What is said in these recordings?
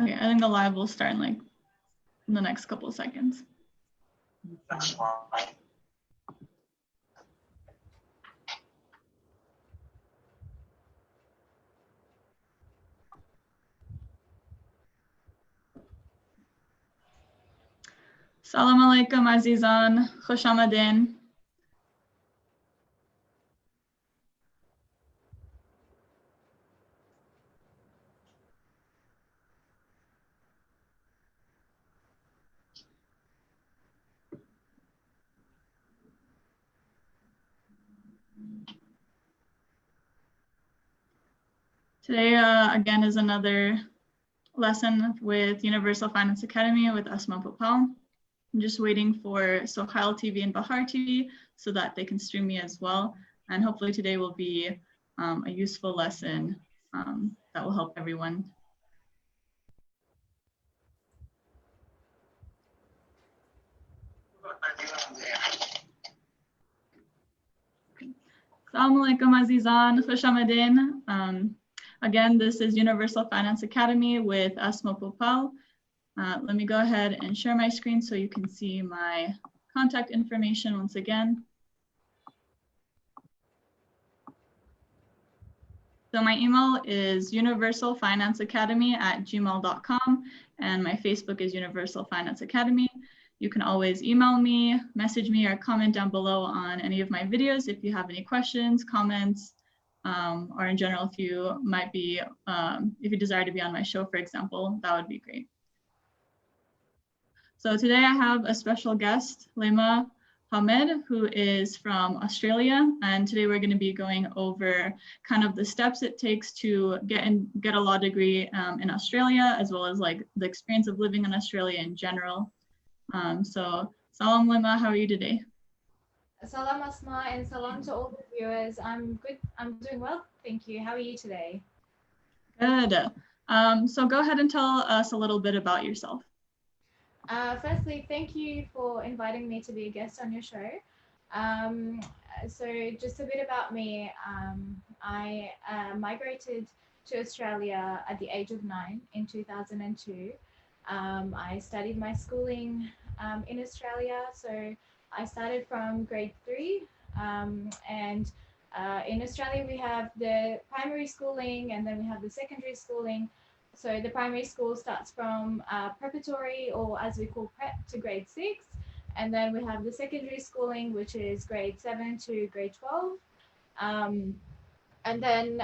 Okay, I think the live will start in like in the next couple of seconds. That's fine. Salam alaikum azizan, khosh amadin. Today, again, is another lesson with Universal Finance Academy with Asma Popal. I'm just waiting for Sohail TV and Bahar TV so that they can stream me as well. And hopefully today will be a useful lesson that will help everyone. Assalamu alaikum azizan, khosh amadin. Again, this is Universal Finance Academy with Asma Popal. Let me go ahead and share my screen so you can see my contact information once again. So my email is universalfinanceacademy@gmail.com, and my Facebook is Universal Finance Academy. You can always email me, message me, or comment down below on any of my videos if you have any questions, comments, or in general, if you might be, if you desire to be on my show, for example, that would be great. So today I have a special guest, Lema Hamid, who is from Australia. And today we're going to be going over kind of the steps it takes to get a law degree in Australia, as well as like the experience of living in Australia in general. So salam Lema, how are you today? Salam Asma, and salam to all the viewers. I'm good. I'm doing well, thank you. How are you today? Good. So go ahead and tell us a little bit about yourself. Firstly, thank you for inviting me to be a guest on your show. So just a bit about me. I migrated to Australia at the age of 9 in 2002. I studied my schooling in Australia. So I started from grade 3, and in Australia we have the primary schooling and then we have the secondary schooling. So the primary school starts from preparatory, or as we call prep, to grade 6. And then we have the secondary schooling, which is grade 7 to grade 12. And then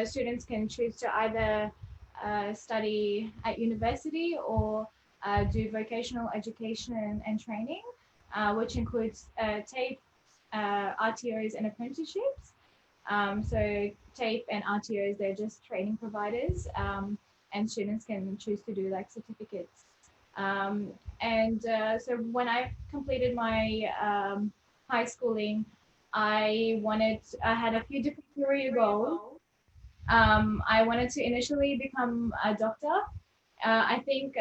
students can choose to either study at university or do vocational education and training, which includes TAFE, RTOs, and apprenticeships. So TAFE and RTOs, they're just training providers, and students can choose to do like certificates. So when I completed my high schooling, I had a few different career goals. I wanted to initially become a doctor. I think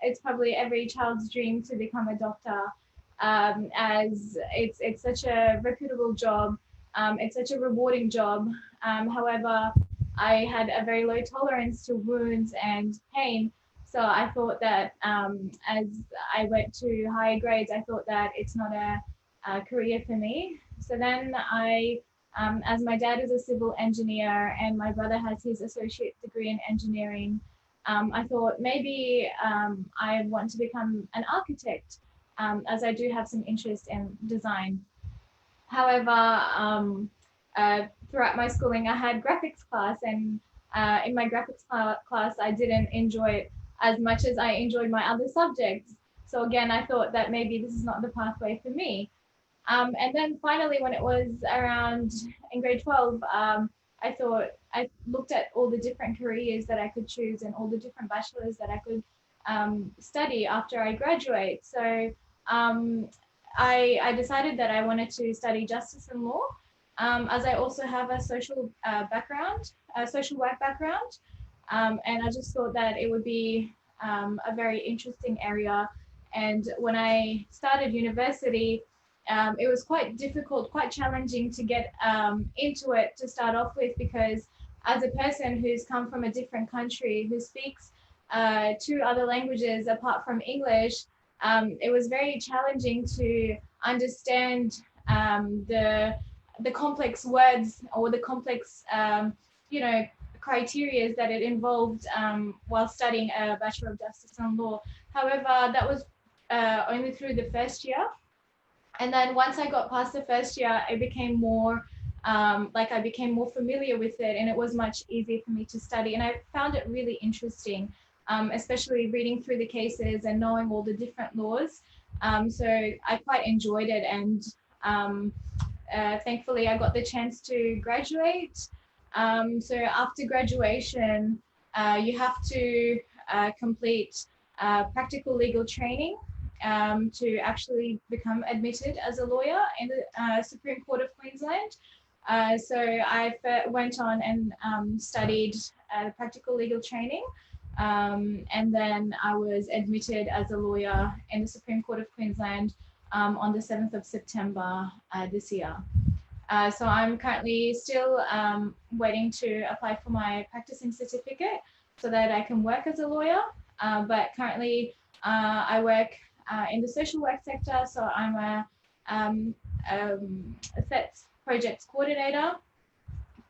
it's probably every child's dream to become a doctor, as it's such a reputable job. It's such a rewarding job. However, I had a very low tolerance to wounds and pain. So I thought that as I went to higher grades, I thought that it's not a career for me. So then as my dad is a civil engineer and my brother has his associate degree in engineering, I thought maybe I want to become an architect, as I do have some interest in design. However, throughout my schooling, I had graphics class, and in my graphics class, I didn't enjoy it as much as I enjoyed my other subjects. So again, I thought that maybe this is not the pathway for me. And then finally, when it was around in grade 12, I looked at all the different careers that I could choose and all the different bachelors that I could study after I graduate. So I decided that I wanted to study justice and law, as I also have a social background, a social work background. And I just thought that it would be a very interesting area. And when I started university, it was quite difficult, quite challenging to get into it to start off with, because as a person who's come from a different country, who speaks two other languages apart from English, it was very challenging to understand the complex words or the complex, you know, criteria that it involved while studying a Bachelor of Justice and Law. However, that was only through the first year. And then once I got past the first year, it became more I became more familiar with it, and it was much easier for me to study. And I found it really interesting, especially reading through the cases and knowing all the different laws. So I quite enjoyed it, and thankfully I got the chance to graduate. So after graduation, you have to complete practical legal training to actually become admitted as a lawyer in the Supreme Court of Queensland. So I went on and studied practical legal training, and then I was admitted as a lawyer in the Supreme Court of Queensland on the 7th of September this year. So I'm currently still waiting to apply for my practicing certificate so that I can work as a lawyer. But currently I work in the social work sector, so I'm a SETS projects coordinator,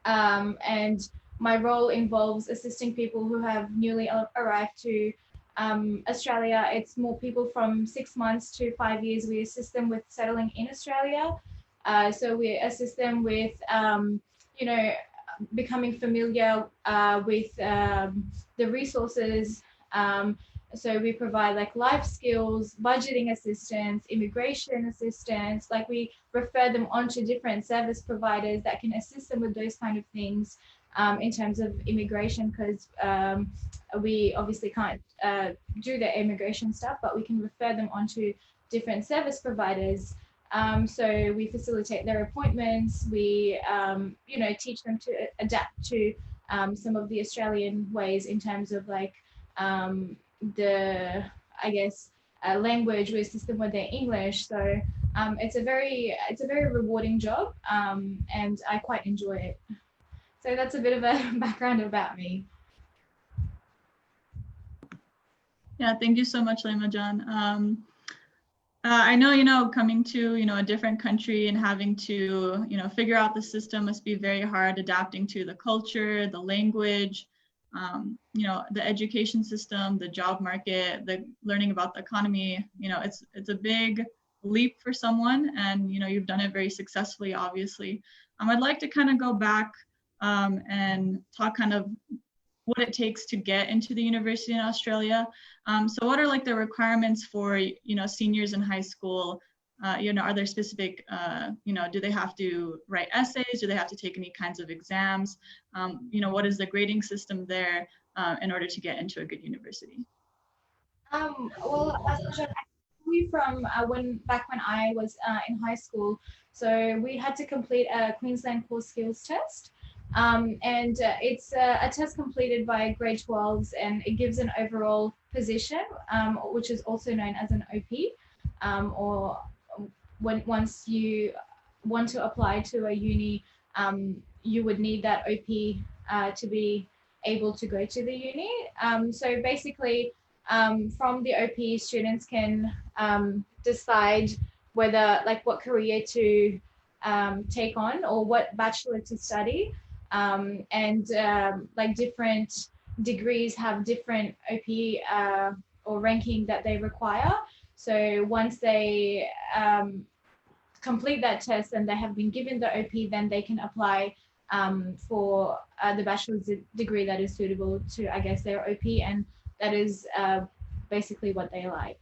and my role involves assisting people who have newly arrived to Australia. It's more people from 6 months to 5 years. We assist them with settling in Australia. So we assist them with, you know, becoming familiar with the resources. So we provide like life skills, budgeting assistance, immigration assistance. Like we refer them on to different service providers that can assist them with those kind of things in terms of immigration, because we obviously can't do the immigration stuff, but we can refer them on to different service providers. So we facilitate their appointments. We, you know, teach them to adapt to some of the Australian ways in terms of like the, I guess, language. We assist them with their English. So it's a very rewarding job, and I quite enjoy it. So that's a bit of a background about me. Yeah, thank you so much, Lema John. I know, you know, coming to, you know, a different country and having to, you know, figure out the system must be very hard, adapting to the culture, the language, you know, the education system, the job market, the learning about the economy. You know, it's a big leap for someone, and, you know, you've done it very successfully, obviously. I'd like to kind of go back and talk kind of what it takes to get into the university in Australia. So what are like the requirements for, you know, seniors in high school? You know, are there specific, you know, do they have to write essays? Do they have to take any kinds of exams? You know, what is the grading system there in order to get into a good university? Well, actually from back when I was in high school, so we had to complete a Queensland Core Skills test. And it's a test completed by grade 12s, and it gives an overall position, which is also known as an OP, or once you want to apply to a uni, you would need that OP to be able to go to the uni. So basically, from the OP, students can decide whether, like, what career to take on or what bachelor to study. And like different degrees have different OP or ranking that they require. So once they complete that test and they have been given the OP, then they can apply for the bachelor's degree that is suitable to, I guess, their OP, and that is basically what they like.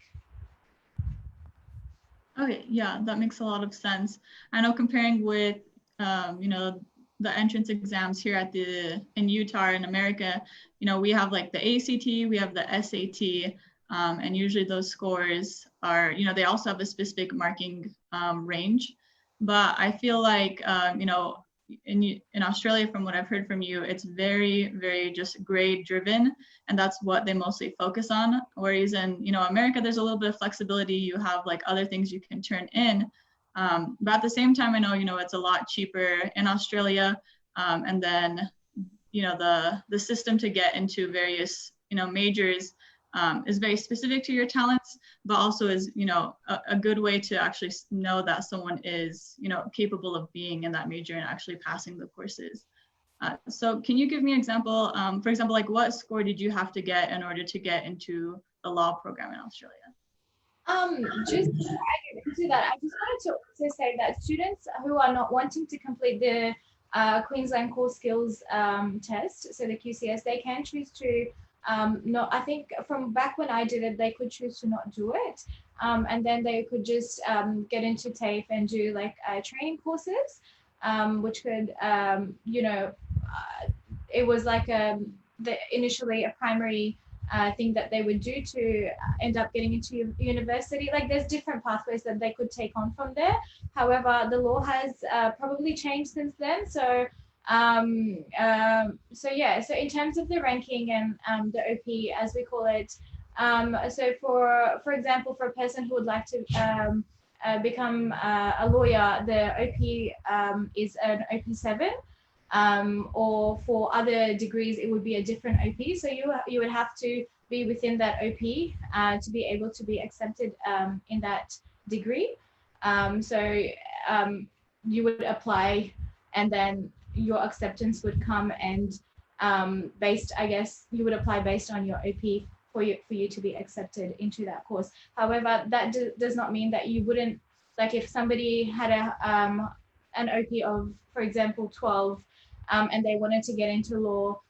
Okay, yeah, that makes a lot of sense. I know comparing with, you know, the entrance exams here in Utah in America, you know, we have like the ACT, we have the SAT, and usually those scores are, you know, they also have a specific marking range. But I feel like, you know, in Australia, from what I've heard from you, it's very, very just grade driven, and that's what they mostly focus on. Whereas in, you know, America, there's a little bit of flexibility. You have like other things you can turn in. But at the same time, I know, you know, it's a lot cheaper in Australia. And then the system to get into various, majors is very specific to your talents, but also is, a good way to actually know that someone is, capable of being in that major and actually passing the courses. So can you give me an example, for example, like what score did you have to get in order to get into the law program in Australia? Just I into that, I just wanted to also say that students who are not wanting to complete the Queensland Core Skills test, so the QCS, they can choose to I think from back when I did it, they could choose to not do it. And then they could just get into TAFE and do like training courses, which could, it was like initially a primary thing that they would do to end up getting into university. Like there's different pathways that they could take on from there. However, the law has probably changed since then. So so in terms of the ranking and the OP, as we call it, so for example, for a person who would like to become a lawyer, the OP is an OP7. Or for other degrees, it would be a different OP. So you would have to be within that OP to be able to be accepted in that degree. You would apply, and then your acceptance would come, and you would apply based on your OP for you to be accepted into that course. However, that does not mean that you wouldn't, like if somebody had an OP of, for example, 12, and they wanted to get into law,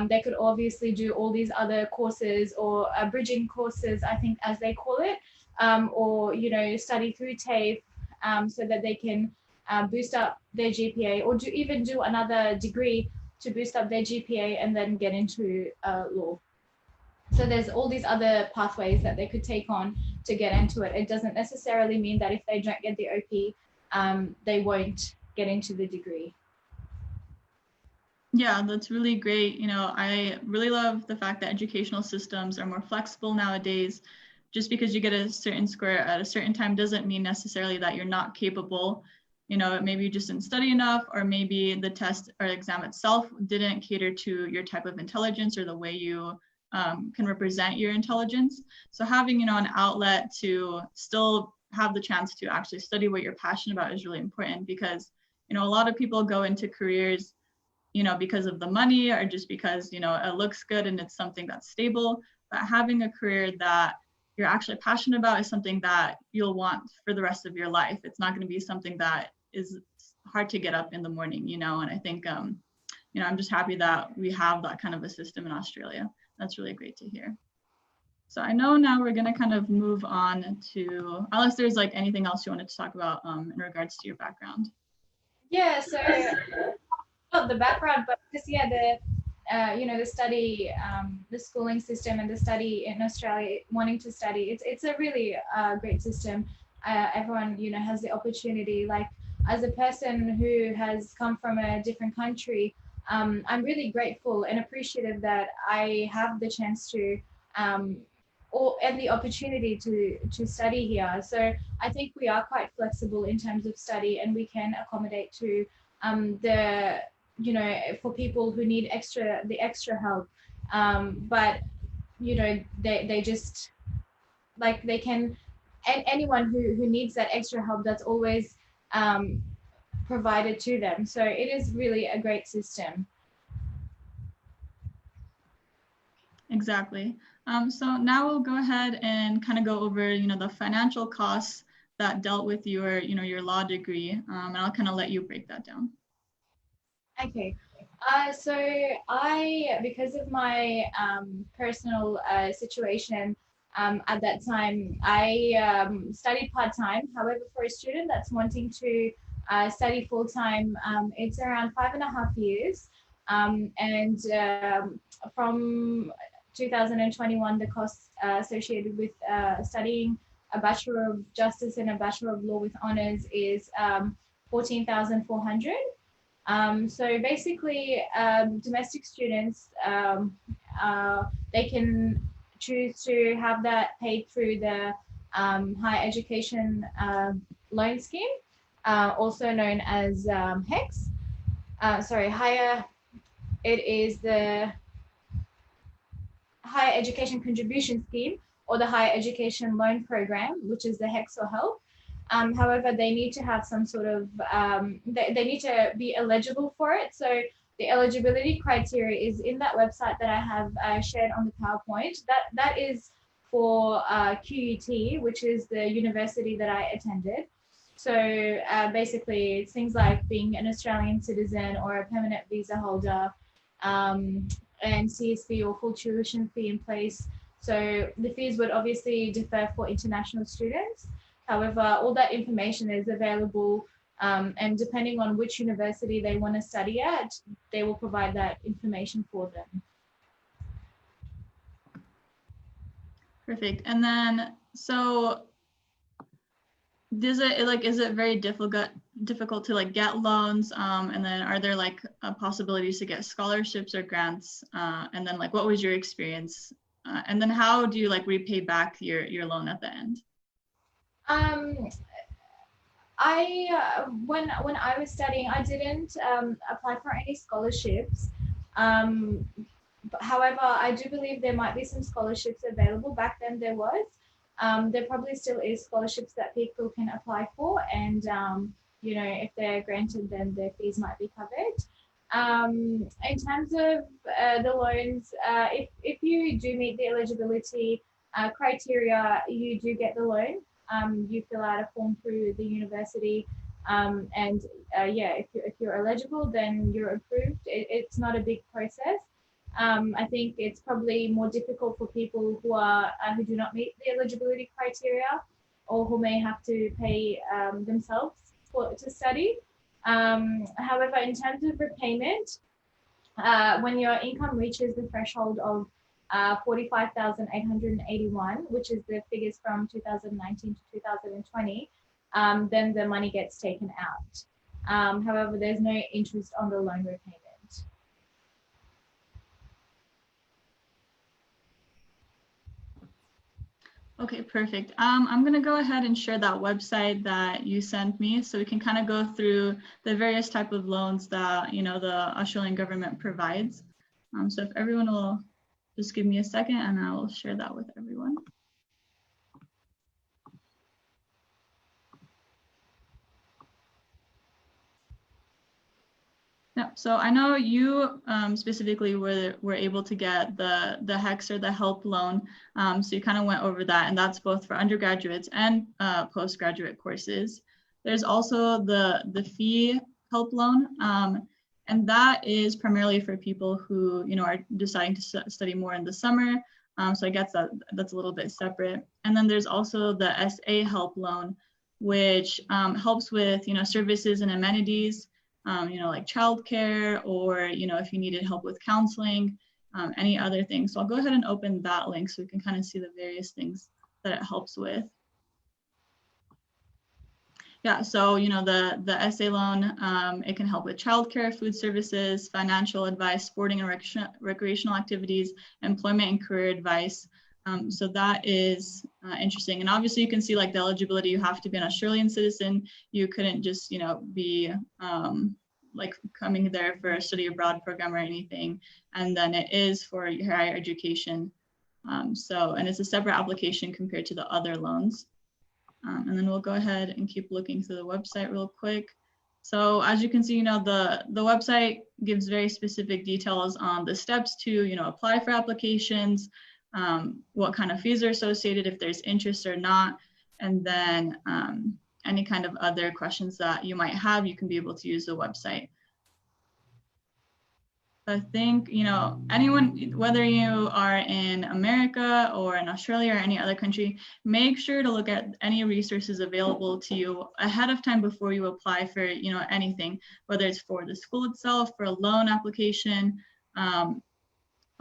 they could obviously do all these other courses or bridging courses, I think, as they call it, or study through TAFE so that they can boost up their GPA, or even do another degree to boost up their GPA and then get into law. So there's all these other pathways that they could take on to get into it. It doesn't necessarily mean that if they don't get the OP, they won't get into the degree. Yeah, that's really great. I really love the fact that educational systems are more flexible nowadays. Just because you get a certain score at a certain time doesn't mean necessarily that you're not capable. Maybe you just didn't study enough, or maybe the test or exam itself didn't cater to your type of intelligence or the way you can represent your intelligence. So having, an outlet to still have the chance to actually study what you're passionate about is really important, because, a lot of people go into careers because of the money, or just because, it looks good and it's something that's stable. But having a career that you're actually passionate about is something that you'll want for the rest of your life. It's not going to be something that is hard to get up in the morning, and I think, I'm just happy that we have that kind of a system in Australia. That's really great to hear. So I know now we're going to kind of move on to, unless there's like anything else you wanted to talk about in regards to your background. Yeah, so not the background, but just the study, the schooling system and the study in Australia, wanting to study, it's a really great system. Everyone has the opportunity. Like as a person who has come from a different country, I'm really grateful and appreciative that I have the chance to and the opportunity to study here. So I think we are quite flexible in terms of study, and we can accommodate to for people who need the extra help. But they just, like, they can, and anyone who needs that extra help, that's always provided to them. So it is really a great system. Exactly. So now we'll go ahead and kind of go over, the financial costs that dealt with your, your law degree, and I'll kind of let you break that down. Okay. So because of my personal situation at that time, I studied part-time. However, for a student that's wanting to study full-time, it's around 5.5 years. And from 2021, the costs associated with studying a Bachelor of Justice and a Bachelor of Law with honors is 14,400. So basically, domestic students, they can choose to have that paid through the Higher Education Loan Scheme, also known as HEX. Higher it is the Higher Education Contribution Scheme or the Higher Education Loan Program, which is the HEX or HELP. However, they need to have some sort of, they need to be eligible for it. So the eligibility criteria is in that website that I have shared on the PowerPoint. That is for QUT, which is the university that I attended. So basically, it's things like being an Australian citizen or a permanent visa holder, and CSP or full tuition fee in place. So the fees would obviously differ for international students. However, all that information is available, and depending on which university they want to study at, they will provide that information for them. Perfect. And then, so is it very difficult to like get loans? And then are there like possibilities to get scholarships or grants? And then like, what was your experience? And then how do you like repay back your loan at the end? When I was studying, I didn't apply for any scholarships. However, I do believe there might be some scholarships available. Back then there was. There probably still is scholarships that people can apply for, and you know, if they're granted, then their fees might be covered. In terms of the loans, if you do meet the eligibility criteria, you do get the loan. You fill out a form through the university, and yeah, if you're eligible, then you're approved. It's not a big process. I think it's probably more difficult for people who do not meet the eligibility criteria, or who may have to pay themselves to study. However, in terms of repayment, when your income reaches the threshold of 45,881, which is the figures from 2019 to 2020, then the money gets taken out. However, there's no interest on the loan repayment. Okay, perfect. I'm going to go ahead and share that website that you sent me so we can kind of go through the various type of loans that, you know, the Australian government provides. So if everyone will just give me a second and I will share that with everyone. Yeah, so I know you specifically were able to get the HEX or the HELP loan. So you kind of went over that, and that's both for undergraduates and postgraduate courses. There's also the fee HELP loan, and that is primarily for people who, you know, are deciding to study more in the summer. So I guess that's a little bit separate. And then there's also the SA HELP loan, which helps with, you know, services and amenities. You know, like childcare, or, you know, if you needed help with counseling, any other things. So I'll go ahead and open that link so we can kind of see the various things that it helps with. Yeah, so, you know, the SA loan, it can help with childcare, food services, financial advice, sporting and recreational activities, employment and career advice. So that is interesting. And obviously you can see like the eligibility, you have to be an Australian citizen. You couldn't just, you know, be like coming there for a study abroad program or anything. And then it is for your higher education. And it's a separate application compared to the other loans. And then we'll go ahead and keep looking through the website real quick. So as you can see, you know, the website gives very specific details on the steps to, you know, apply for applications, what kind of fees are associated, if there's interest or not, and then any kind of other questions that you might have, you can be able to use the website. I think, you know, anyone, whether you are in America or in Australia or any other country, make sure to look at any resources available to you ahead of time before you apply for, you know, anything, whether it's for the school itself, for a loan application,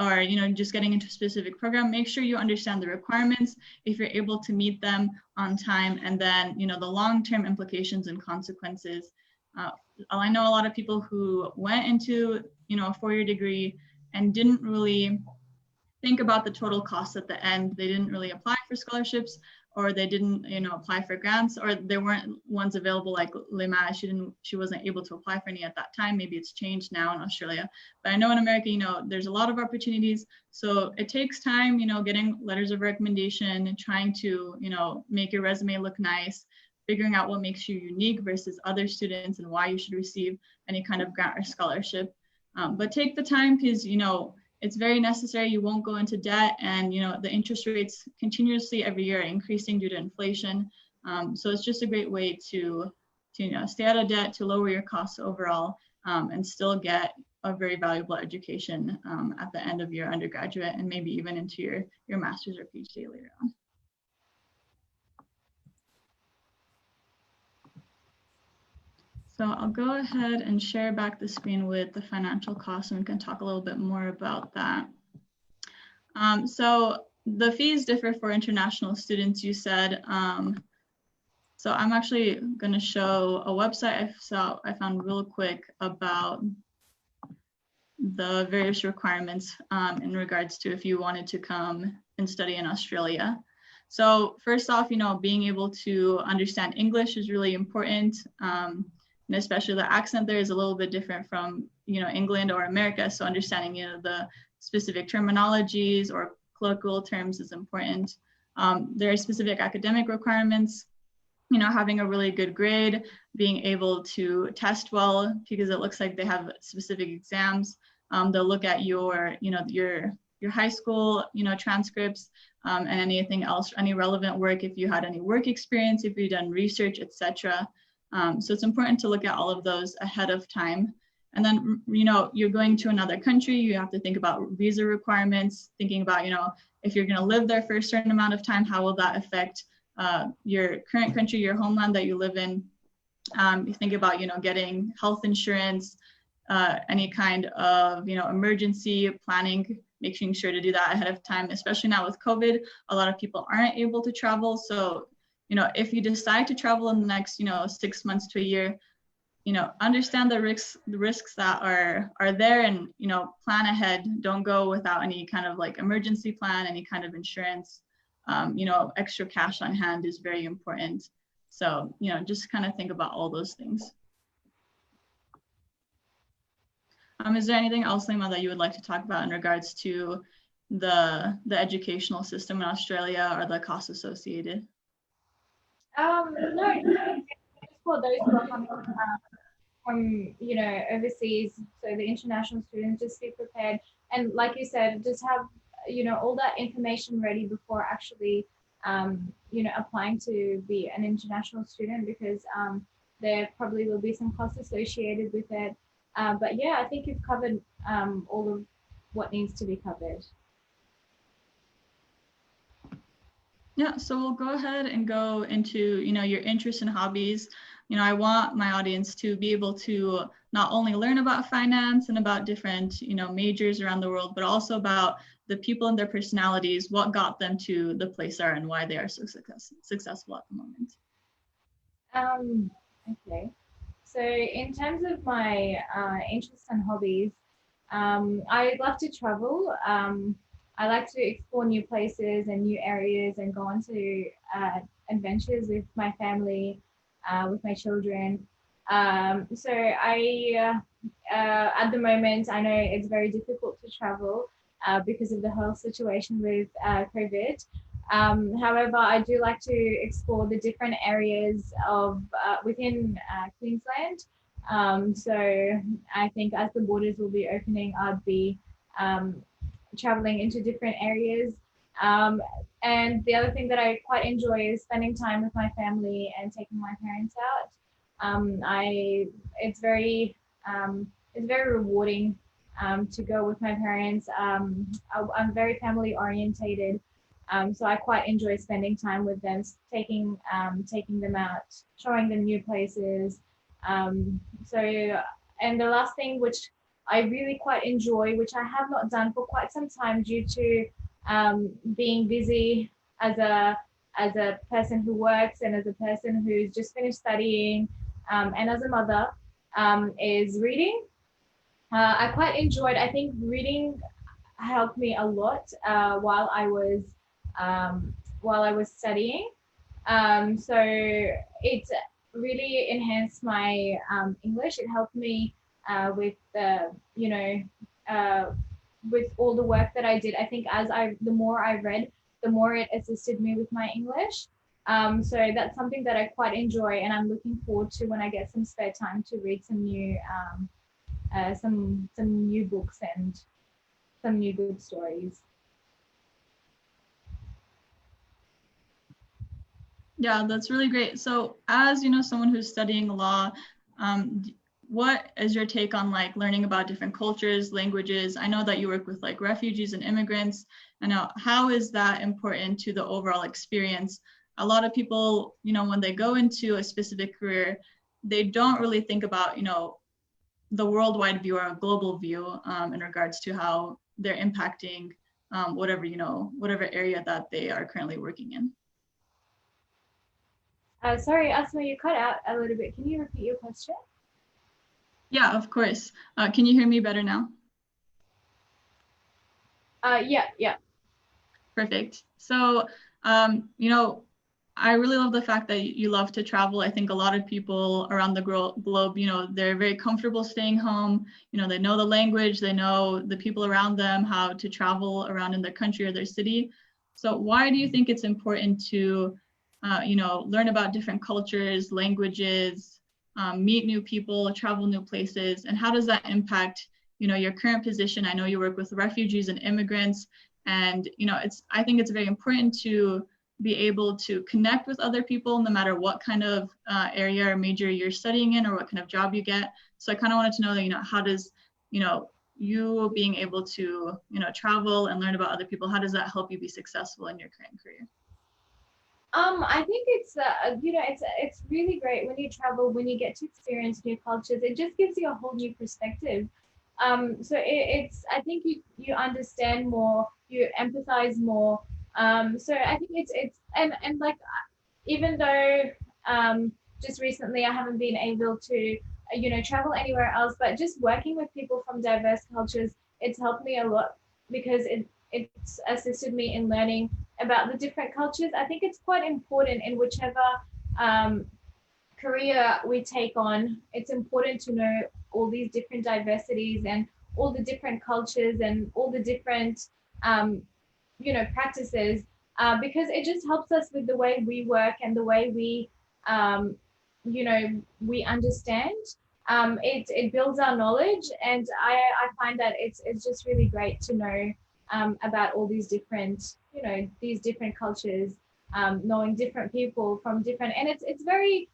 or, you know, just getting into a specific program. Make sure you understand the requirements, if you're able to meet them on time, and then, you know, the long-term implications and consequences. I know a lot of people who went into, you know, a four-year degree and didn't really think about the total cost at the end. They didn't really apply for scholarships, or they didn't, apply for grants, or there weren't ones available like Lema. She wasn't able to apply for any at that time. Maybe it's changed now in Australia, but I know in America, there's a lot of opportunities. So it takes time, getting letters of recommendation and trying to, make your resume look nice, figuring out what makes you unique versus other students and why you should receive any kind of grant or scholarship. But take the time because, it's very necessary. You won't go into debt, and the interest rates continuously every year are increasing due to inflation. So it's just a great way to stay out of debt, to lower your costs overall, and still get a very valuable education at the end of your undergraduate and maybe even into your master's or PhD later on. So I'll go ahead and share back the screen with the financial costs, and we can talk a little bit more about that. So the fees differ for international students, you said. So I'm actually going to show a website I found real quick about the various requirements in regards to if you wanted to come and study in Australia. So first off, being able to understand English is really important. And especially the accent there is a little bit different from, England or America. So understanding, the specific terminologies or colloquial terms is important. There are specific academic requirements, having a really good grade, being able to test well, because it looks like they have specific exams. They'll look at your high school, transcripts, and anything else, any relevant work, if you had any work experience, if you've done research, etc. So it's important to look at all of those ahead of time. And then, you're going to another country, you have to think about visa requirements, thinking about, if you're going to live there for a certain amount of time, how will that affect your current country, your homeland that you live in. You think about, getting health insurance, any kind of, emergency planning, making sure to do that ahead of time, especially now with COVID. A lot of people aren't able to travel. So if you decide to travel in the next, 6 months to a year, understand the risks that are there, and, plan ahead. Don't go without any kind of like emergency plan, any kind of insurance. Extra cash on hand is very important. So, just kind of think about all those things. Is there anything else, Lema, that you would like to talk about in regards to the educational system in Australia or the costs associated? No, just for those who are coming from overseas, so the international students, just be prepared, and like you said, just have all that information ready before actually applying to be an international student, because there probably will be some costs associated with it. But yeah, I think you've covered all of what needs to be covered. Yeah, so we'll go ahead and go into, your interests and hobbies. I want my audience to be able to not only learn about finance and about different, majors around the world, but also about the people and their personalities, what got them to the place they are and why they are so successful at the moment. Okay. So in terms of my interests and hobbies, I love to travel. I like to explore new places and new areas and go on to adventures with my family, with my children. So I, at the moment, I know it's very difficult to travel because of the health situation with COVID. However, I do like to explore the different areas of within Queensland. So I think as the borders will be opening, I'd be traveling into different areas. And the other thing that I quite enjoy is spending time with my family and taking my parents out. It's very rewarding to go with my parents. I'm very family orientated. So I quite enjoy spending time with them, taking them out, showing them new places. And the last thing, which I really quite enjoy, which I have not done for quite some time due to being busy as a person who works and as a person who's just finished studying, and as a mother, is reading. I quite enjoyed. I think reading helped me a lot while I was studying. So it really enhanced my English. It helped me with the, with all the work that I did. I think the more I read, the more it assisted me with my English. So that's something that I quite enjoy, and I'm looking forward to when I get some spare time to read some new books and some new good stories. Yeah, that's really great. So as someone who's studying law, what is your take on like learning about different cultures, languages? I know that you work with like refugees and immigrants. I know, how is that important to the overall experience? A lot of people, when they go into a specific career, they don't really think about, the worldwide view or a global view in regards to how they're impacting whatever area that they are currently working in. Sorry, Asma, you cut out a little bit. Can you repeat your question? Yeah, of course. Can you hear me better now? Yeah. Perfect. So, I really love the fact that you love to travel. I think a lot of people around the globe, they're very comfortable staying home. They know the language, they know the people around them, how to travel around in their country or their city. So why do you think it's important to, learn about different cultures, languages, meet new people, travel new places, and how does that impact, your current position? I know you work with refugees and immigrants, and I think it's very important to be able to connect with other people no matter what kind of area or major you're studying in or what kind of job you get. So I kind of wanted to know, how does, you being able to, travel and learn about other people, how does that help you be successful in your current career? I think it's really great when you travel, when you get to experience new cultures. It just gives you a whole new perspective. So it's I think you understand more, you empathize more. So I think it's and like even though just recently I haven't been able to travel anywhere else, but just working with people from diverse cultures, it's helped me a lot because it's assisted me in learning about the different cultures. I think it's quite important in whichever um, career we take on. It's important to know all these different diversities and all the different cultures and all the different practices, because it just helps us with the way we work and the way um, we understand. It builds our knowledge, and I find that it's just really great to know about all these different cultures, knowing different people from different, and it's very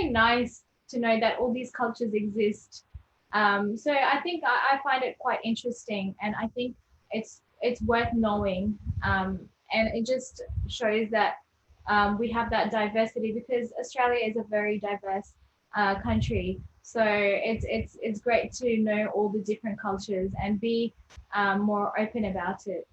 nice to know that all these cultures exist. So I think I find it quite interesting, and I think it's worth knowing, and it just shows that we have that diversity because Australia is a very diverse country. So it's great to know all the different cultures and be more open about it.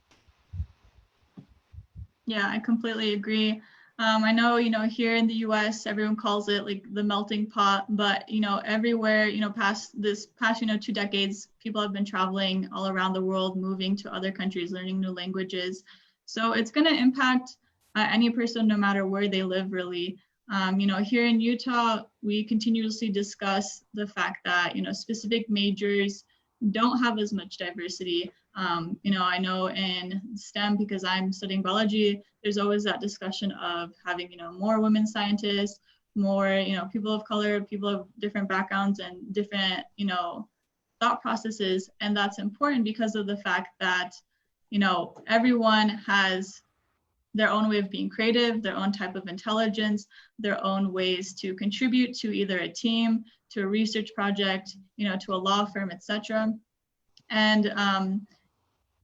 Yeah, I completely agree. I know, here in the US, everyone calls it like the melting pot, but, everywhere, past 2 decades, people have been traveling all around the world, moving to other countries, learning new languages. So it's going to impact any person, no matter where they live, really. Here in Utah, we continuously discuss the fact that, specific majors don't have as much diversity. I know in STEM, because I'm studying biology, there's always that discussion of having, more women scientists, more, people of color, people of different backgrounds and different, thought processes. And that's important because of the fact that, everyone has their own way of being creative, their own type of intelligence, their own ways to contribute to either a team, to a research project, to a law firm, etc. And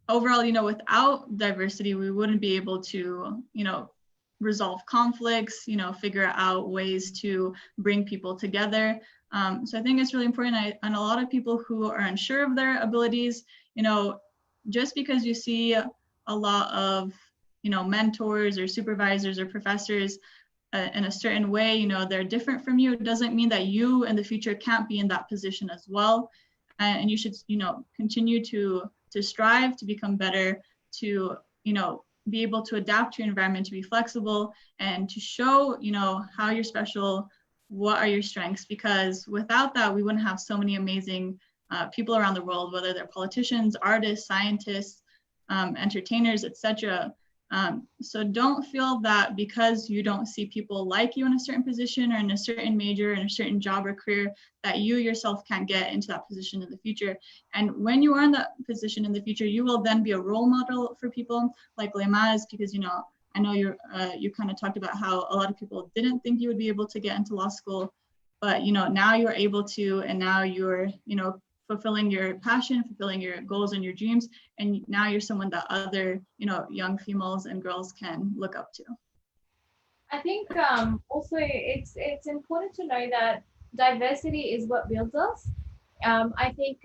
overall, without diversity, we wouldn't be able to, resolve conflicts, figure out ways to bring people together. So I think it's really important. And a lot of people who are unsure of their abilities, just because you see a lot of, mentors or supervisors or professors in a certain way, they're different from you, it doesn't mean that you in the future can't be in that position as well. And you should, continue to strive to become better, to, be able to adapt to your environment, to be flexible, and to show, how you're special, what are your strengths, because without that, we wouldn't have so many amazing people around the world, whether they're politicians, artists, scientists, entertainers, etc. So don't feel that because you don't see people like you in a certain position or in a certain major, in a certain job or career, that you yourself can't get into that position in the future. And when you are in that position in the future, you will then be a role model for people like Lema is, because, I know you kind of talked about how a lot of people didn't think you would be able to get into law school, but, now you're able to, and now you're, fulfilling your passion, fulfilling your goals and your dreams. And now you're someone that other, young females and girls can look up to. I think also it's important to know that diversity is what builds us. I think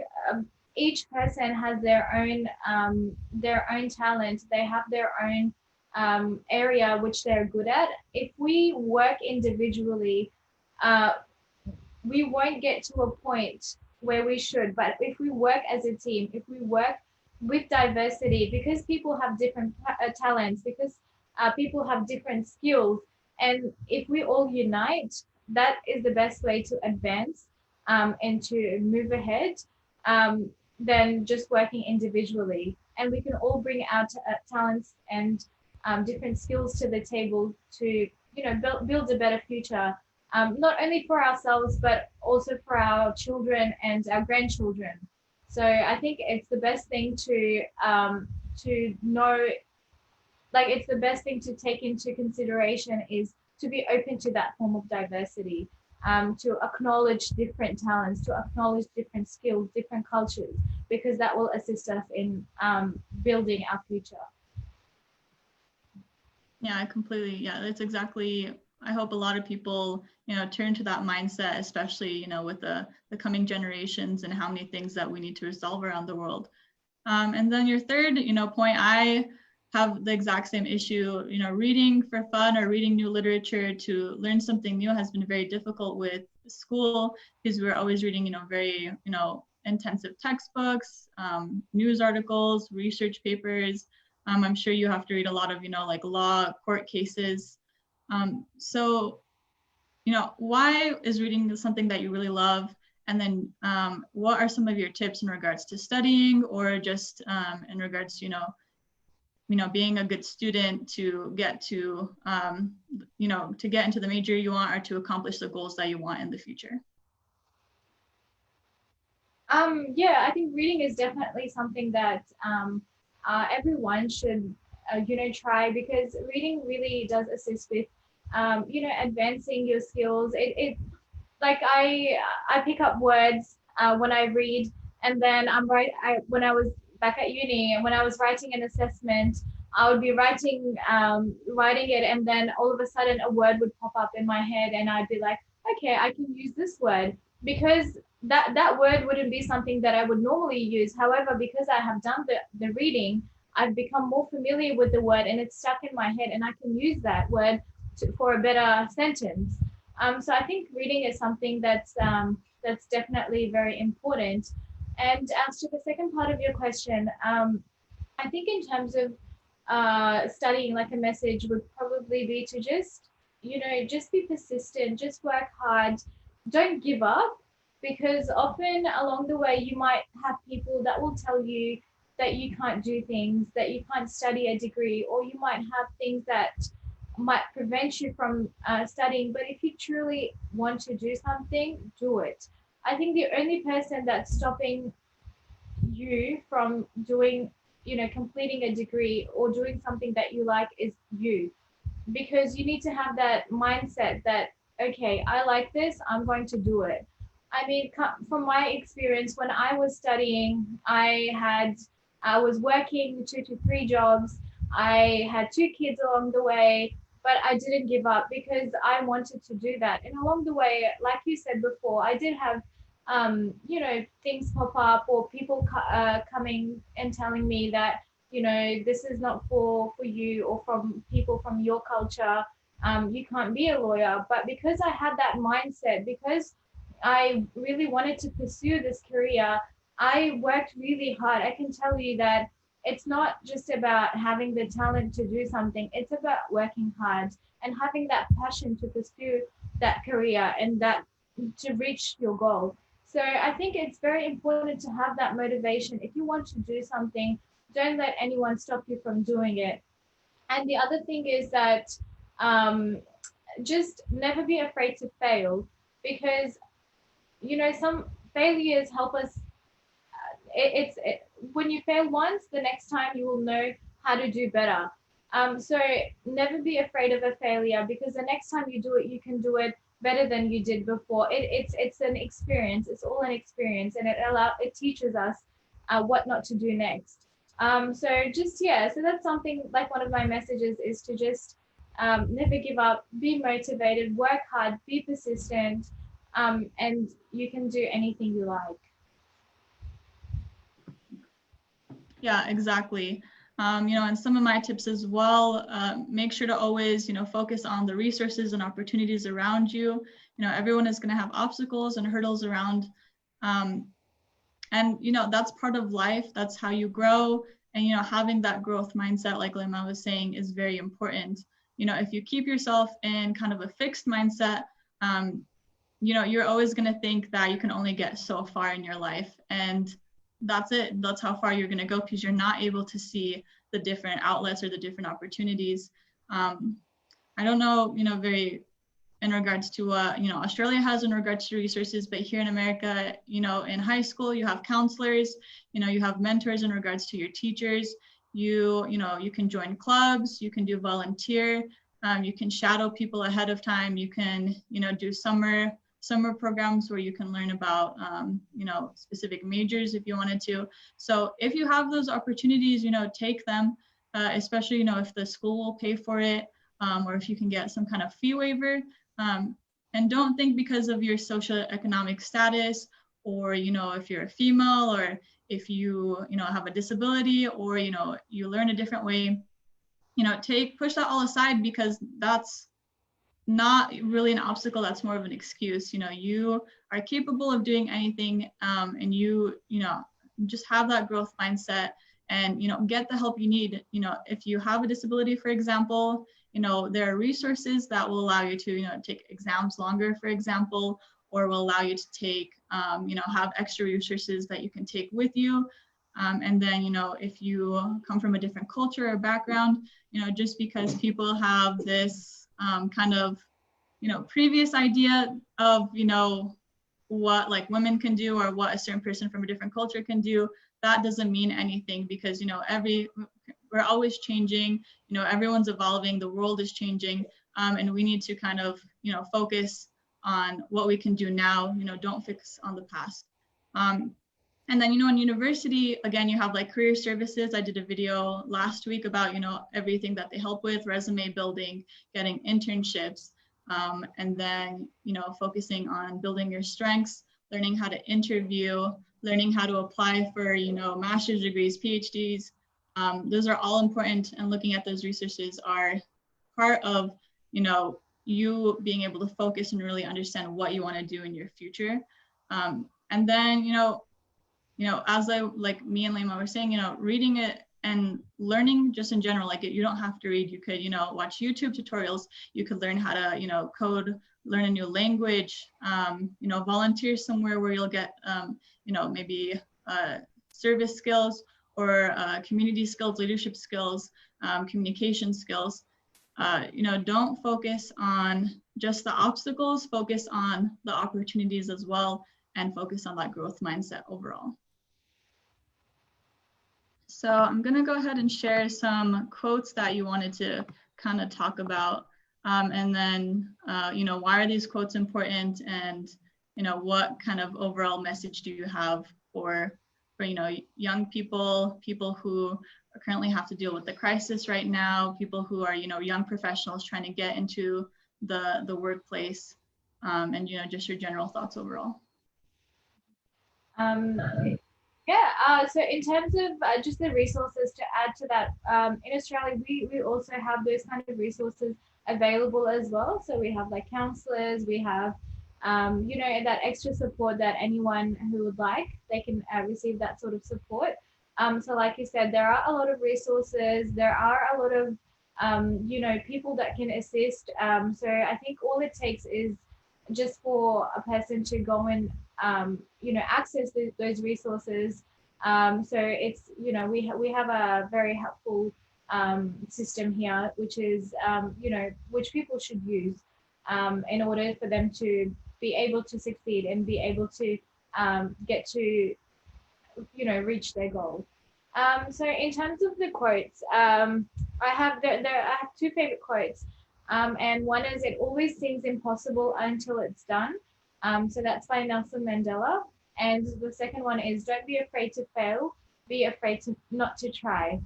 each person has their own talent. They have their own area which they're good at. If we work individually, we won't get to a point where we should. But if we work as a team, if we work with diversity, because people have different talents, because people have different skills, and if we all unite, that is the best way to advance and to move ahead than just working individually. And we can all bring our talents and different skills to the table to, build a better future. Not only for ourselves, but also for our children and our grandchildren. So I think it's the best thing to know, like it's the best thing to take into consideration is to be open to that form of diversity, to acknowledge different talents, to acknowledge different skills, different cultures, because that will assist us in building our future. Yeah, that's exactly, I hope a lot of people, turn to that mindset, especially, with the coming generations and how many things that we need to resolve around the world. And then your third, point, I have the exact same issue, reading for fun or reading new literature to learn something new has been very difficult with school, because we're always reading, very, intensive textbooks, news articles, research papers. I'm sure you have to read a lot of, like law, court cases. So, why is reading something that you really love? And then what are some of your tips in regards to studying, or just in regards to, being a good student to get to, to get into the major you want, or to accomplish the goals that you want in the future? Yeah, I think reading is definitely something that everyone should, try, because reading really does assist with, advancing your skills. It like I pick up words when I read, and then when I was back at uni, and when I was writing an assessment, I would be writing it, and then all of a sudden a word would pop up in my head, and I'd be like, okay, I can use this word, because that word wouldn't be something that I would normally use. However, because I have done the reading, I've become more familiar with the word, and it's stuck in my head, and I can use that word for a better sentence. So I think reading is something that's definitely very important. And as to the second part of your question, I think in terms of studying, like a message would probably be to just be persistent, just work hard, don't give up, because often along the way you might have people that will tell you that you can't do things, that you can't study a degree, or you might have things that might prevent you from studying. But if you truly want to do something, do it. I think the only person that's stopping you from doing, completing a degree or doing something that you like is you, because you need to have that mindset that, okay, I like this, I'm going to do it. I mean, from my experience, when I was studying, I was working 2 to 3 jobs. I had 2 kids along the way, but I didn't give up because I wanted to do that. And along the way, like you said before, I did have, things pop up, or people coming and telling me that, this is not for you, or from people from your culture, you can't be a lawyer. But because I had that mindset, because I really wanted to pursue this career, I worked really hard. I can tell you that it's not just about having the talent to do something. It's about working hard and having that passion to pursue that career and that to reach your goal. So I think it's very important to have that motivation. If you want to do something, don't let anyone stop you from doing it. And the other thing is that um, just never be afraid to fail, because some failures help us. When you fail once, the next time you will know how to do better. So never be afraid of a failure, because the next time you do it, you can do it better than you did before. It's an experience. It's all an experience, and it teaches us what not to do next. So just yeah, so that's something like one of my messages is to just never give up, be motivated, work hard, be persistent, and you can do anything you like. Yeah, exactly. And some of my tips as well, make sure to always, focus on the resources and opportunities around you. Everyone is going to have obstacles and hurdles around. And, that's part of life. That's how you grow. And, having that growth mindset, like Lema was saying, is very important. If you keep yourself in kind of a fixed mindset, you're always going to think that you can only get so far in your life. And that's it. That's how far you're going to go, because you're not able to see the different outlets or the different opportunities. I don't know, very in regards to what, Australia has in regards to resources, but here in America, in high school, you have counselors, you have mentors in regards to your teachers. You can join clubs, you can do volunteer, you can shadow people ahead of time. You can, do summer programs where you can learn about, specific majors if you wanted to. So if you have those opportunities, take them, especially, if the school will pay for it, or if you can get some kind of fee waiver. And don't think because of your socioeconomic status, or, if you're a female, or if you, have a disability, or, you learn a different way, push that all aside, because that's not really an obstacle. That's more of an excuse. You are capable of doing anything, and you just have that growth mindset, and get the help you need. If you have a disability, for example, there are resources that will allow you to take exams longer, for example, or will allow you to take have extra resources that you can take with you. And then if you come from a different culture or background, just because people have this kind of previous idea of what like women can do, or what a certain person from a different culture can do, that doesn't mean anything, because we're always changing, everyone's evolving, the world is changing, and we need to kind of focus on what we can do now. Don't fix on the past. And then, in university, again, you have like career services. I did a video last week about, everything that they help with: resume building, getting internships, and then, focusing on building your strengths, learning how to interview, learning how to apply for, master's degrees, PhDs. Those are all important, and looking at those resources are part of, you being able to focus and really understand what you want to do in your future. And then, as like me and Lema were saying, reading it and learning just in general, like you don't have to read. You could, watch YouTube tutorials. You could learn how to, code, learn a new language, volunteer somewhere where you'll get, maybe service skills, or community skills, leadership skills, communication skills. Don't focus on just the obstacles, focus on the opportunities as well, and focus on that growth mindset overall. So I'm going to go ahead and share some quotes that you wanted to kind of talk about. And then, why are these quotes important? And, what kind of overall message do you have for young people, people who currently have to deal with the crisis right now, people who are, young professionals trying to get into the workplace, and, just your general thoughts overall. So in terms of just the resources to add to that, in Australia, we also have those kind of resources available as well. So we have like counselors, we have, that extra support that anyone who would like, they can receive that sort of support. So like you said, there are a lot of resources, there are a lot of, people that can assist. So I think all it takes is just for a person to go and, access those resources. So it's, we have a very helpful system here, which is, which people should use in order for them to be able to succeed and be able to get to, reach their goal. So in terms of the quotes, I have two favorite quotes, and one is "It always seems impossible until it's done." So that's by Nelson Mandela, and the second one is "Don't be afraid to fail, be afraid to not to try."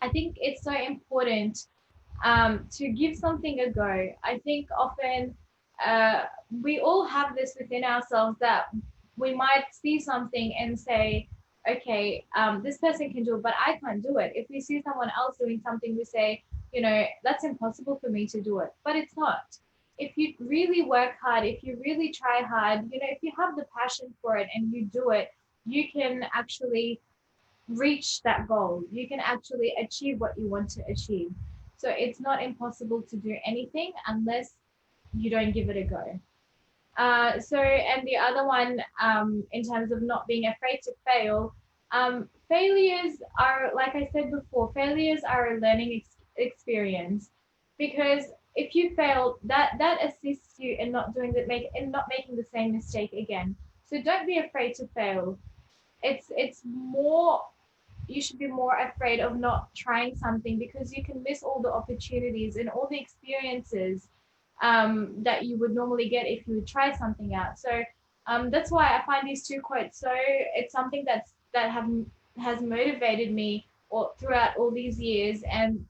I think it's so important to give something a go. I think often we all have this within ourselves that we might see something and say, okay, this person can do it, but I can't do it. If we see someone else doing something, we say, that's impossible for me to do it, but it's not. If you really work hard, if you really try hard, if you have the passion for it and you do it, you can actually reach that goal. You can actually achieve what you want to achieve. So it's not impossible to do anything unless you don't give it a go. And the other one, in terms of not being afraid to fail, failures are, like I said before, failures are a learning experience, because if you fail, that assists you in not doing that, in not making the same mistake again. So don't be afraid to fail. It's more, you should be more afraid of not trying something, because you can miss all the opportunities and all the experiences that you would normally get if you would try something out. So that's why I find these two quotes so, it's something that has motivated me throughout all these years, and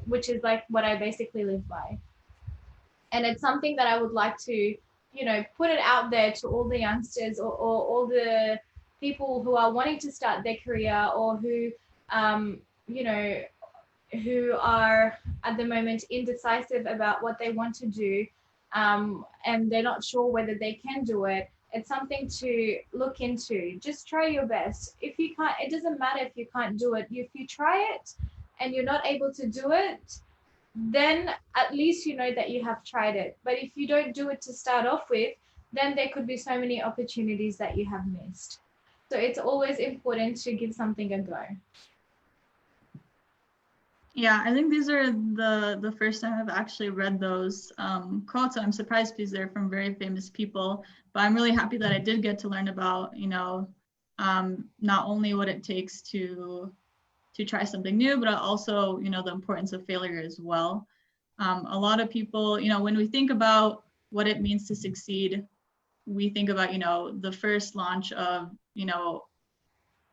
which is like what I basically live by. And it's something that I would like to, put it out there to all the youngsters, or all the people who are wanting to start their career, or who, you know, who are at the moment indecisive about what they want to do, and they're not sure whether they can do it. It's something to look into. Just try your best. If you can't, it doesn't matter if you can't do it. If you try it and you're not able to do it, then at least you know that you have tried it. But if you don't do it to start off with, then there could be so many opportunities that you have missed. So it's always important to give something a go. Yeah, I think these are the first time I've actually read those quotes. I'm surprised because they're from very famous people, but I'm really happy that I did get to learn about, not only what it takes to try something new, but also, the importance of failure as well. A lot of people, when we think about what it means to succeed, we think about, the first launch of,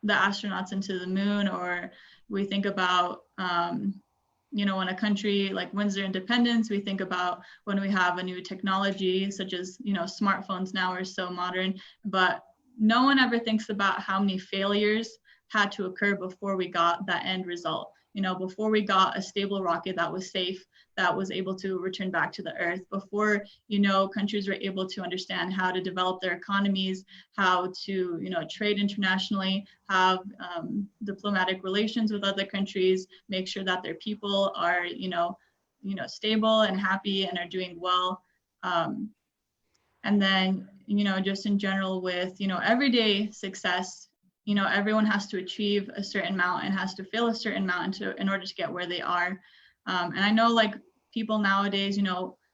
the astronauts into the moon, or we think about, when a country like wins their independence, we think about when we have a new technology, such as, smartphones now are so modern, but no one ever thinks about how many failures had to occur before we got that end result. Before we got a stable rocket that was safe, that was able to return back to the earth, before, countries were able to understand how to develop their economies, how to, trade internationally, have diplomatic relations with other countries, make sure that their people are, stable and happy and are doing well. And then, just in general with, everyday success, everyone has to achieve a certain amount and has to fail a certain amount in order to get where they are. And I know, like, people nowadays,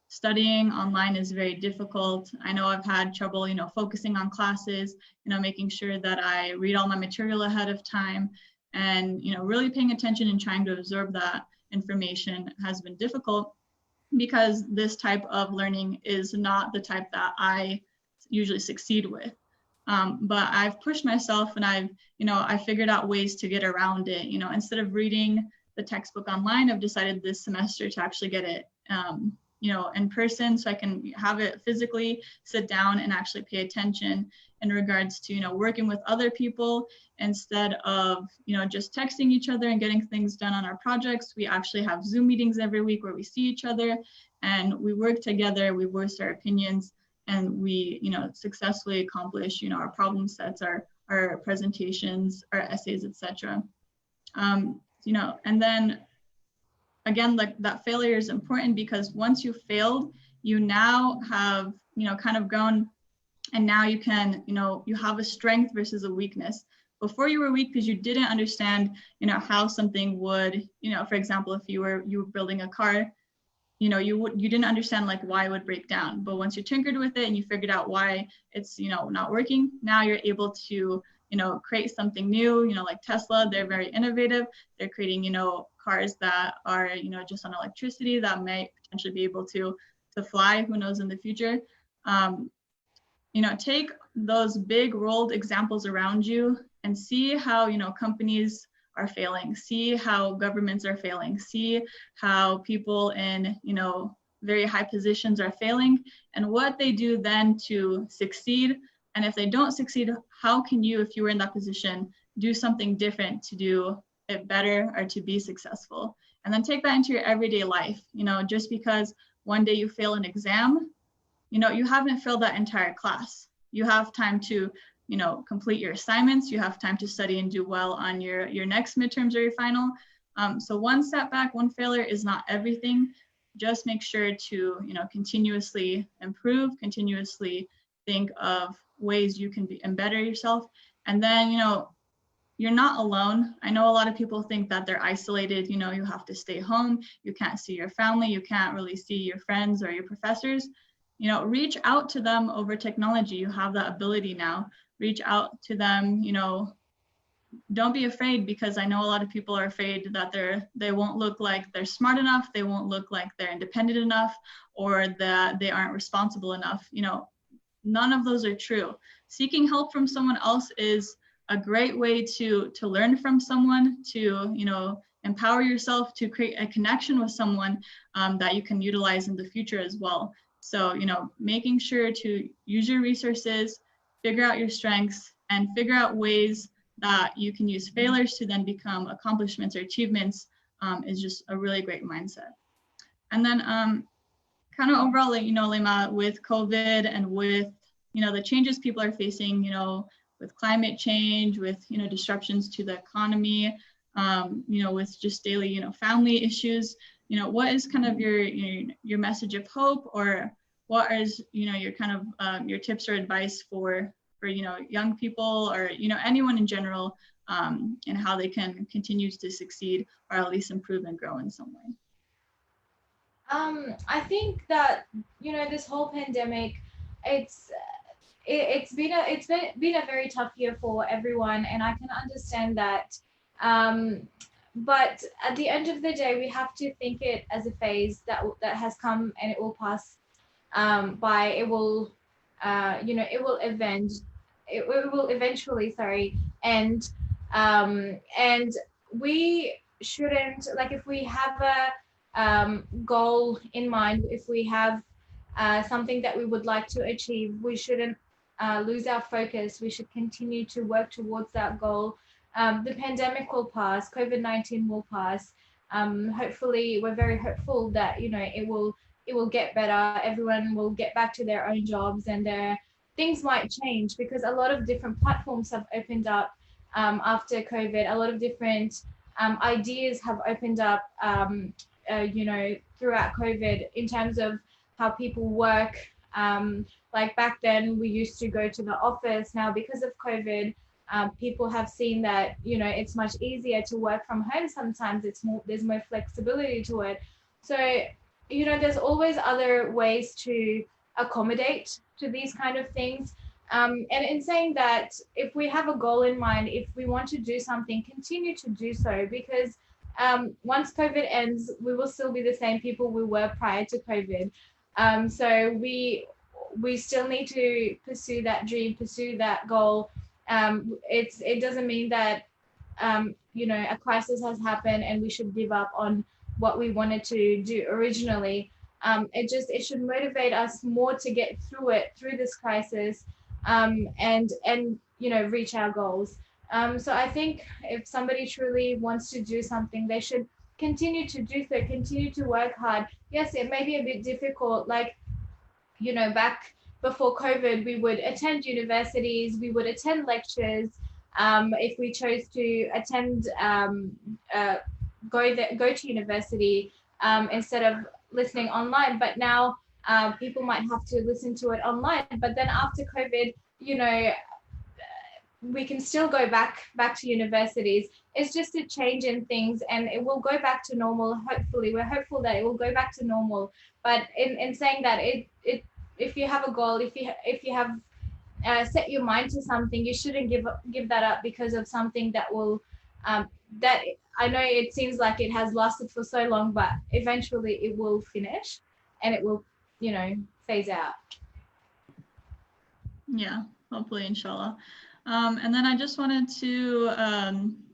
studying online is very difficult. I know I've had trouble, focusing on classes, making sure that I read all my material ahead of time, and, really paying attention and trying to absorb that information has been difficult, because this type of learning is not the type that I usually succeed with. But I've pushed myself, and I figured out ways to get around it. Instead of reading the textbook online, I've decided this semester to actually get it, in person, so I can have it physically, sit down and actually pay attention in regards to, working with other people instead of, just texting each other and getting things done on our projects. We actually have Zoom meetings every week where we see each other and we work together, we voice our opinions, and we, successfully accomplish, our problem sets, our our presentations, our essays, etc. You know, and then again, like that failure is important because once you failed, you now have, you know, kind of grown, and now you can, you know, you have a strength versus a weakness. Before you were weak because you didn't understand, you know, how something would, you know, for example, if you were building a car, you know, you didn't understand like why it would break down. But once you tinkered with it and you figured out why it's, you know, not working, now you're able to, you know, create something new. You know, like Tesla, they're very innovative. They're creating, you know, cars that are, you know, just on electricity that might potentially be able to fly, who knows, in the future. You know, take those big world examples around you and see how, you know, companies are failing, see how governments are failing, see how people in, you know, very high positions are failing, and what they do then to succeed. And if they don't succeed, how can you, if you were in that position, do something different to do it better or to be successful? And then take that into your everyday life. You know, just because one day you fail an exam, you know, you haven't failed that entire class. You have time to, you know, complete your assignments. You have time to study and do well on your next midterms or your final. So one setback, one failure is not everything. Just make sure to, you know, continuously improve, continuously think of ways you can better yourself. And then, you know, you're not alone. I know a lot of people think that they're isolated. You know, you have to stay home. You can't see your family. You can't really see your friends or your professors. You know, reach out to them over technology. You have that ability now. Reach out to them, you know, don't be afraid, because I know a lot of people are afraid that they won't look like they're smart enough, they won't look like they're independent enough, or that they aren't responsible enough. You know, none of those are true. Seeking help from someone else is a great way to learn from someone, to, you know, empower yourself, to create a connection with someone that you can utilize in the future as well. So, you know, making sure to use your resources, figure out your strengths, and figure out ways that you can use failures to then become accomplishments or achievements is just a really great mindset. And then kind of overall, you know, Lema, with COVID and with, you know, the changes people are facing, you know, with climate change, with, you know, disruptions to the economy, you know, with just daily, you know, family issues, you know, what is kind of your message of hope, or what is, you know, your kind of your tips or advice for, you know, young people, or, you know, anyone in general, and how they can continue to succeed, or at least improve and grow in some way? I think that, you know, this whole pandemic, it's been a very tough year for everyone, and I can understand that. But at the end of the day, we have to think it as a phase that has come, and it will pass by. It will, you know, it will eventually, sorry, end. And we shouldn't, like, if we have a goal in mind, if we have something that we would like to achieve, we shouldn't lose our focus. We should continue to work towards that goal. The pandemic will pass, COVID-19 will pass. Hopefully, we're very hopeful that, you know, it will get better. Everyone will get back to their own jobs, and things might change, because a lot of different platforms have opened up after COVID. A lot of different ideas have opened up, you know, throughout COVID, in terms of how people work. Like back then, we used to go to the office. Now, because of COVID, people have seen that, you know, it's much easier to work from home. Sometimes there's more flexibility to it. So, you know, there's always other ways to accommodate to these kind of things. And in saying that, if we have a goal in mind, if we want to do something, continue to do so, because once COVID ends, we will still be the same people we were prior to COVID. So we still need to pursue that dream, pursue that goal. It doesn't mean that you know, a crisis has happened and we should give up on what we wanted to do originally. It should motivate us more to get through this crisis, and you know, reach our goals. So I think if somebody truly wants to do something, they should continue to do so, continue to work hard. Yes, it may be a bit difficult, like, you know, back before COVID, we would attend universities, we would attend lectures. If we chose to attend, go to university instead of listening online. But now people might have to listen to it online. But then after COVID, you know, we can still go back to universities. It's just a change in things, and it will go back to normal. Hopefully, we're hopeful that it will go back to normal. But in saying that, if you have a goal, if you have set your mind to something, you shouldn't give that up because of something that will that I know it seems like it has lasted for so long, but eventually it will finish, and it will, you know, phase out. Yeah, hopefully, inshallah. And then I just wanted to,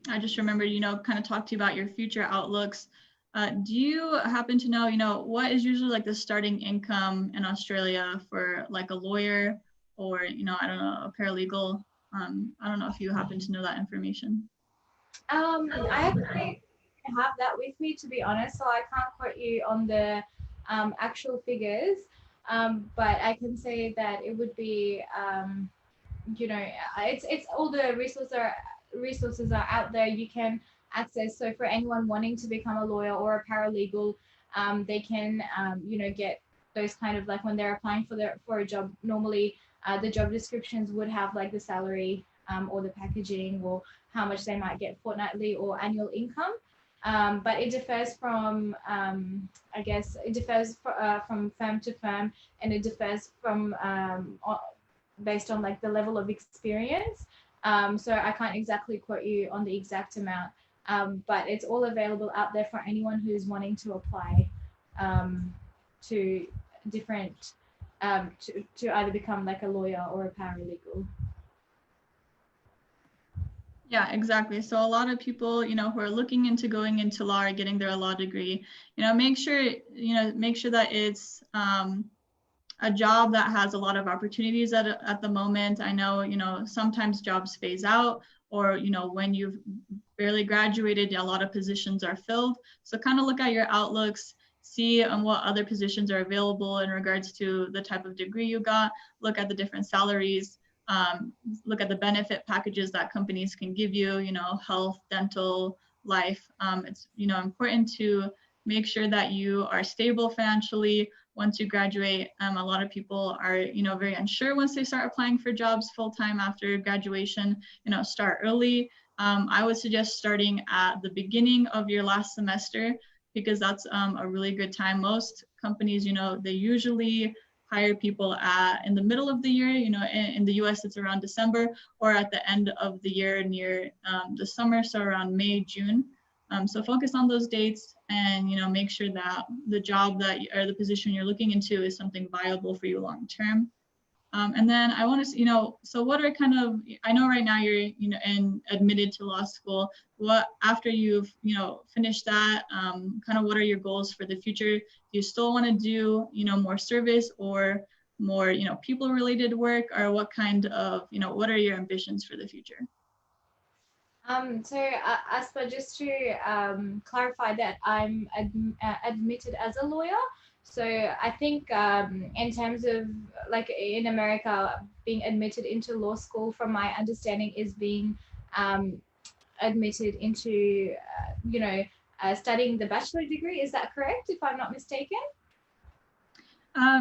I just remembered, you know, kind of talk to you about your future outlooks. Do you happen to know, you know, what is usually like the starting income in Australia for like a lawyer or, you know, I don't know, a paralegal? I don't know if you happen to know that information. I actually have that with me, to be honest, so I can't quote you on the actual figures, but I can say that it would be, you know, it's all the resources are out there you can access. So for anyone wanting to become a lawyer or a paralegal, they can, you know, get those kind of, like when they're applying for a job, normally the job descriptions would have like the salary or the packaging or how much they might get fortnightly or annual income. But it differs from, I guess, it differs from firm to firm, and it differs from based on like the level of experience. So I can't exactly quote you on the exact amount, but it's all available out there for anyone who's wanting to apply to different, to either become like a lawyer or a paralegal. Yeah, exactly. So a lot of people, you know, who are looking into going into law or getting their law degree, you know, make sure that it's a job that has a lot of opportunities at the moment. I know, you know, sometimes jobs phase out, or, you know, when you've barely graduated, a lot of positions are filled. So kind of look at your outlooks, see what other positions are available in regards to the type of degree you got, look at the different salaries, look at the benefit packages that companies can give you, you know, health, dental, life. It's, you know, important to make sure that you are stable financially once you graduate. A lot of people are, you know, very unsure once they start applying for jobs full-time after graduation. You know, start early. I would suggest starting at the beginning of your last semester, because that's a really good time. Most companies, you know, they usually hire people in the middle of the year. You know, in the US, it's around December, or at the end of the year near the summer, so around May, June. So focus on those dates, and, you know, make sure that the job or the position you're looking into is something viable for you long term. And then I want to, you know, so what are kind of, I know right now you're, you know, admitted to law school. What, after you've, you know, finished that, kind of what are your goals for the future? Do you still want to do, you know, more service or more, you know, people related work, or what kind of, you know, what are your ambitions for the future? So Aspa, just to clarify that I'm admitted as a lawyer. So I think in terms of like in America, being admitted into law school, from my understanding, is being admitted into, you know, studying the bachelor degree. Is that correct, if I'm not mistaken?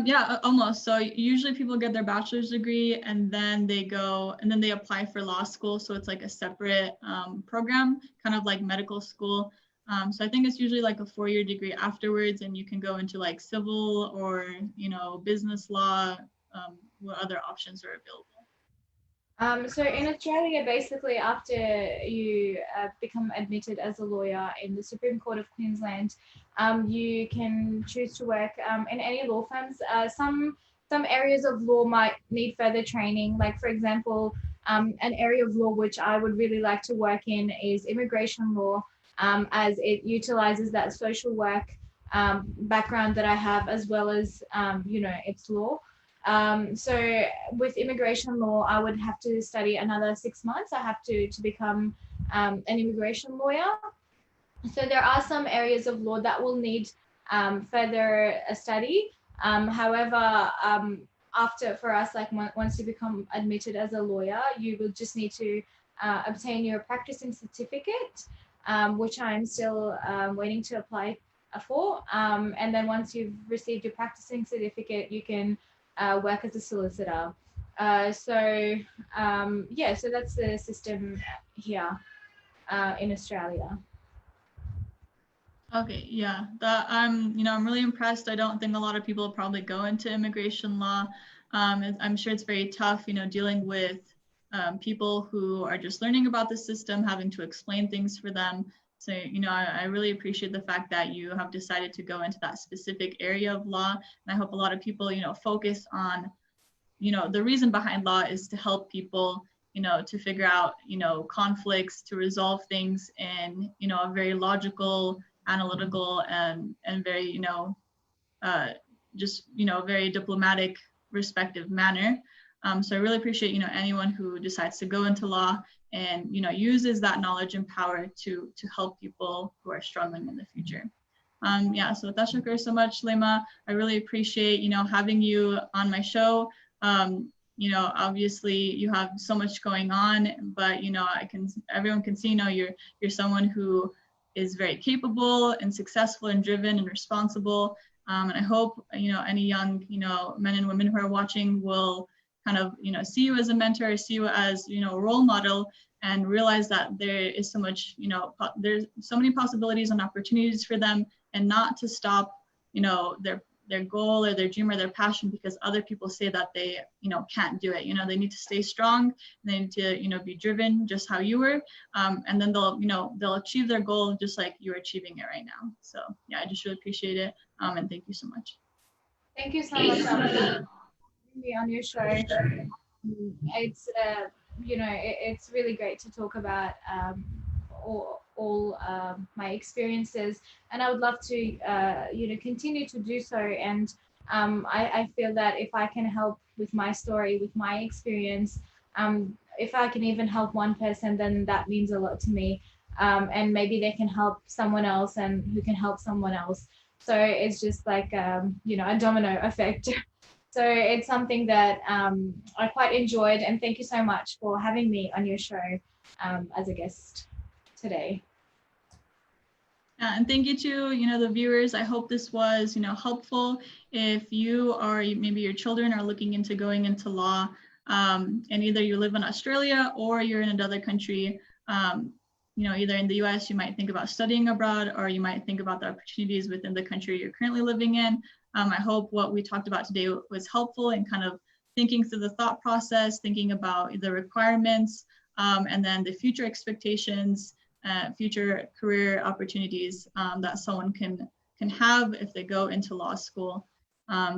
Yeah, almost. So usually people get their bachelor's degree and then they apply for law school. So it's like a separate program, kind of like medical school. So I think it's usually like a 4-year degree afterwards, and you can go into like civil or, you know, business law, what other options are available. So in Australia, basically, after you become admitted as a lawyer in the Supreme Court of Queensland, you can choose to work in any law firms. Some areas of law might need further training. Like, for example, an area of law which I would really like to work in is immigration law, as it utilizes that social work background that I have, as well as, you know, it's law. So with immigration law, I would have to study another 6 months. I have to become an immigration lawyer. So there are some areas of law that will need further study. However, after, for us, like once you become admitted as a lawyer, you will just need to obtain your practicing certificate, which I'm still waiting to apply for. And then once you've received your practicing certificate, you can work as a solicitor. Yeah, so that's the system here in Australia. Okay, yeah, that I'm really impressed. I don't think a lot of people probably go into immigration law. I'm sure it's very tough, dealing with people who are just learning about the system, having to explain things for them. So, I really appreciate the fact that you have decided to go into that specific area of law. And I hope a lot of people, focus on, the reason behind law is to help people, to figure out, conflicts, to resolve things in, a very logical, analytical, and very, just, very diplomatic, respective manner. So I really appreciate, anyone who decides to go into law and, uses that knowledge and power to help people who are struggling in the future. Yeah, so tashakkur so much, Lema. I really appreciate, having you on my show. Obviously you have so much going on, but, everyone can see, you're someone who is very capable and successful and driven and responsible. And I hope, any young, men and women who are watching will kind of, see you as a mentor, see you as, a role model, and realize that there is so much, there's so many possibilities and opportunities for them, and not to stop, their goal or their dream or their passion because other people say that they, can't do it. They need to stay strong. They need to, be driven just how you were. And then they'll achieve their goal just like you're achieving it right now. So yeah, I just really appreciate it. And thank you so much. Thank you so much for having me on your show. It's it's really great to talk about all my experiences, and I would love to continue to do so. And I feel that if I can help with my story, with my experience, if I can even help one person, then that means a lot to me. And maybe they can help someone else, and who can help someone else. So it's just like a domino effect. So it's something that I quite enjoyed, and thank you so much for having me on your show as a guest today. And thank you to, the viewers. I hope this was, helpful. If you or maybe your children are looking into going into law, and either you live in Australia or you're in another country, either in the US, you might think about studying abroad, or you might think about the opportunities within the country you're currently living in. I hope what we talked about today was helpful in kind of thinking through the thought process, thinking about the requirements, and then the future expectations, future career opportunities that someone can have if they go into law school.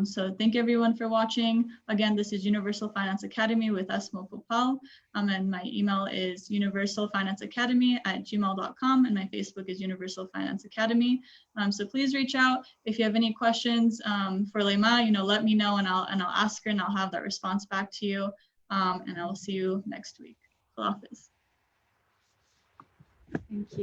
So thank everyone for watching. Again, this is Universal Finance Academy with Asma Popal, and my email is universalfinanceacademy@gmail.com, and my Facebook is Universal Finance Academy. So please reach out if you have any questions for Lema. Let me know, and I'll ask her, and I'll have that response back to you. And I will see you next week. Allah Hafiz. Thank you.